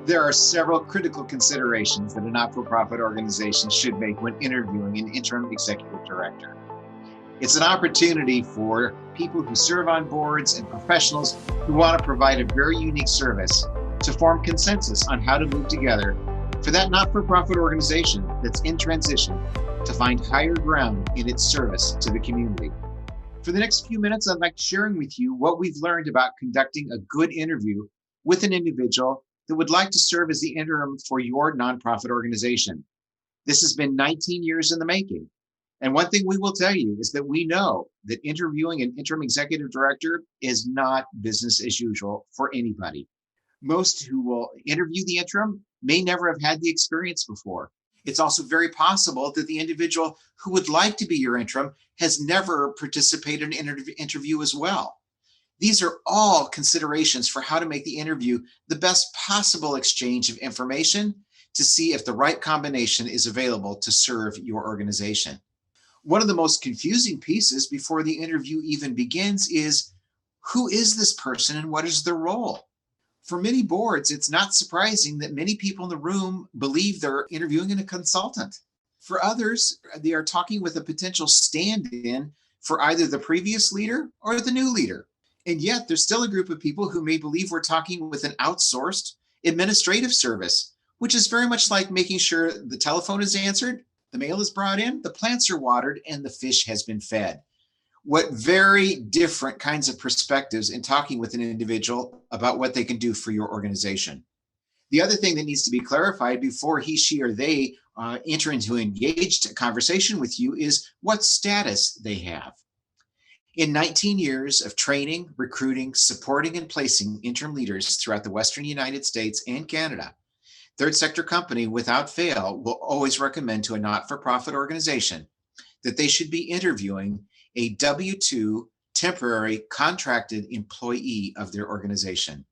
There are several critical considerations that a not-for-profit organization should make when interviewing an interim executive director. It's an opportunity for people who serve on boards and professionals who want to provide a very unique service to form consensus on how to move together for that not-for-profit organization that's in transition to find higher ground in its service to the community. For the next few minutes, I'd like sharing with you what we've learned about conducting a good interview with an individual that would like to serve as the interim for your nonprofit organization. This has been 19 years in the making. And one thing we will tell you is that we know that interviewing an interim executive director is not business as usual for anybody. Most who will interview the interim may never have had the experience before. It's also very possible that the individual who would like to be your interim has never participated in an interview as well. These are all considerations for how to make the interview the best possible exchange of information to see if the right combination is available to serve your organization. One of the most confusing pieces before the interview even begins is, who is this person and what is their role? For many boards, it's not surprising that many people in the room believe they're interviewing a consultant. For others, they are talking with a potential stand-in for either the previous leader or the new leader. And yet there's still a group of people who may believe we're talking with an outsourced administrative service, which is very much like making sure the telephone is answered, the mail is brought in, the plants are watered, and the fish has been fed. What very different kinds of perspectives in talking with an individual about what they can do for your organization. The other thing that needs to be clarified before he, she, or they enter into engaged conversation with you is what status they have. In 19 years of training, recruiting, supporting, and placing interim leaders throughout the Western United States and Canada, third sector company without fail will always recommend to a not-for-profit organization that they should be interviewing a W-2 temporary contracted employee of their organization.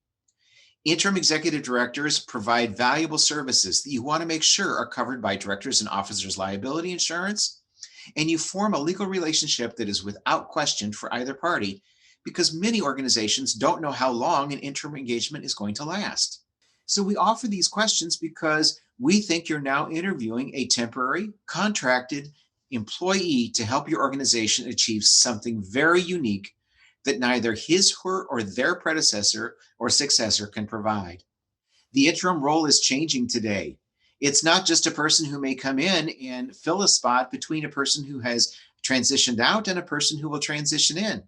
Interim executive directors provide valuable services that you want to make sure are covered by directors and officers liability insurance, and you form a legal relationship that is without question for either party, because many organizations don't know how long an interim engagement is going to last. So we offer these questions because we think you're now interviewing a temporary contracted employee to help your organization achieve something very unique that neither his, her, or their predecessor or successor can provide. The interim role is changing today. It's not just a person who may come in and fill a spot between a person who has transitioned out and a person who will transition in.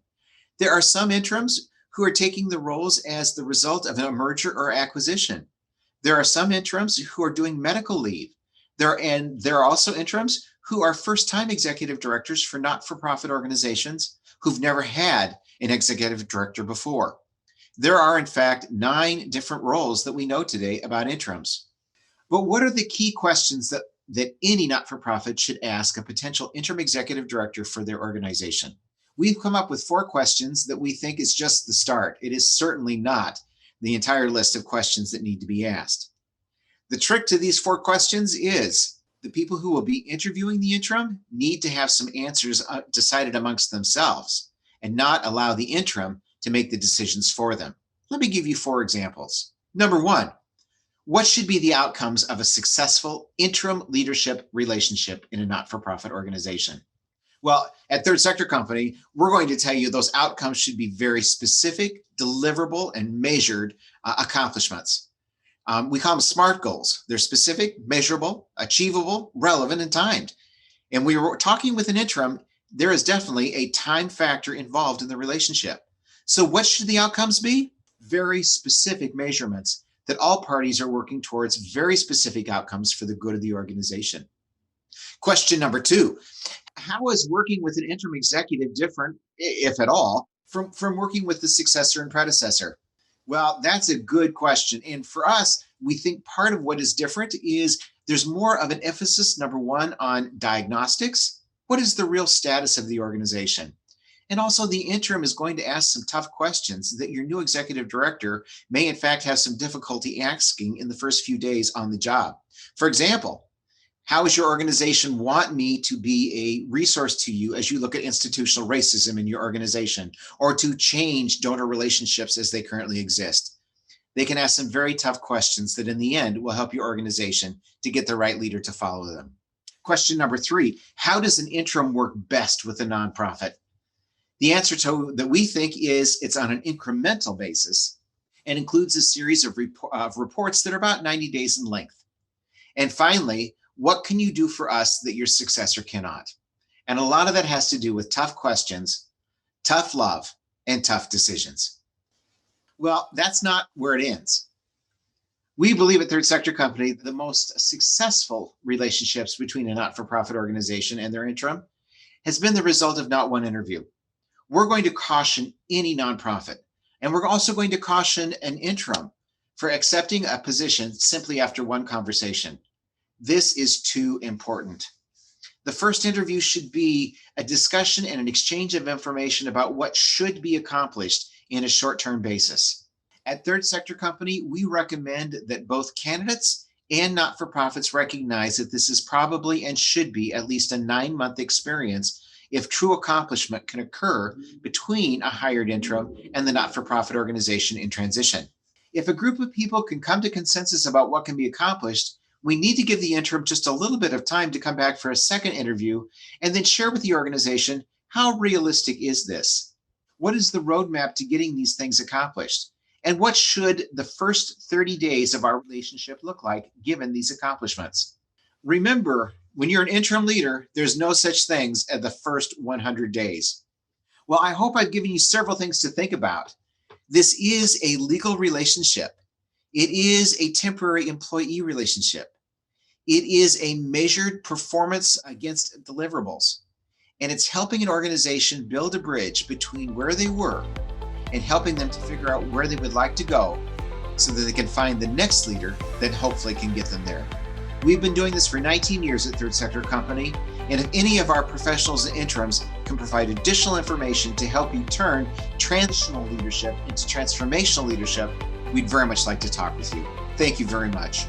There are some interims who are taking the roles as the result of a merger or acquisition. There are some interims who are doing medical leave. There are also interims who are first-time executive directors for not-for-profit organizations who've never had an executive director before. There are, in fact, 9 different roles that we know today about interims. But what are the key questions that any not-for-profit should ask a potential interim executive director for their organization? We've come up with 4 questions that we think is just the start. It is certainly not the entire list of questions that need to be asked. The trick to these 4 questions is the people who will be interviewing the interim need to have some answers decided amongst themselves and not allow the interim to make the decisions for them. Let me give you 4 examples. Number 1, what should be the outcomes of a successful interim leadership relationship in a not-for-profit organization? Well, at Third Sector Company, we're going to tell you those outcomes should be very specific, deliverable, and measured accomplishments. We call them SMART goals. They're specific, measurable, achievable, relevant, and timed. And we were talking with an interim, there is definitely a time factor involved in the relationship. So what should the outcomes be? Very specific measurements that all parties are working towards very specific outcomes for the good of the organization. Question number 2, how is working with an interim executive different, if at all, from working with the successor and predecessor? Well, that's a good question. And for us, we think part of what is different is there's more of an emphasis, number 1, on diagnostics. What is the real status of the organization? And also the interim is going to ask some tough questions that your new executive director may in fact have some difficulty asking in the first few days on the job. For example, how does your organization want me to be a resource to you as you look at institutional racism in your organization or to change donor relationships as they currently exist? They can ask some very tough questions that in the end will help your organization to get the right leader to follow them. Question number 3, how does an interim work best with a nonprofit? The answer to that we think is it's on an incremental basis and includes a series of reports that are about 90 days in length. And finally, what can you do for us that your successor cannot? And a lot of that has to do with tough questions, tough love, and tough decisions. Well, that's not where it ends. We believe at Third Sector Company, the most successful relationships between a not-for-profit organization and their interim has been the result of not one interview. We're going to caution any nonprofit, and we're also going to caution an interim for accepting a position simply after one conversation. This is too important. The first interview should be a discussion and an exchange of information about what should be accomplished in a short-term basis. At Third Sector Company, we recommend that both candidates and not-for-profits recognize that this is probably and should be at least a 9-month experience if true accomplishment can occur between a hired interim and the not-for-profit organization in transition. If a group of people can come to consensus about what can be accomplished, we need to give the interim just a little bit of time to come back for a second interview and then share with the organization, how realistic is this? What is the roadmap to getting these things accomplished? And what should the first 30 days of our relationship look like given these accomplishments? Remember, when you're an interim leader, there's no such things as the first 100 days. Well, I hope I've given you several things to think about. This is a legal relationship. It is a temporary employee relationship. It is a measured performance against deliverables. And it's helping an organization build a bridge between where they were and helping them to figure out where they would like to go so that they can find the next leader that hopefully can get them there. We've been doing this for 19 years at Third Sector Company, and if any of our professionals and interims can provide additional information to help you turn transitional leadership into transformational leadership, we'd very much like to talk with you. Thank you very much.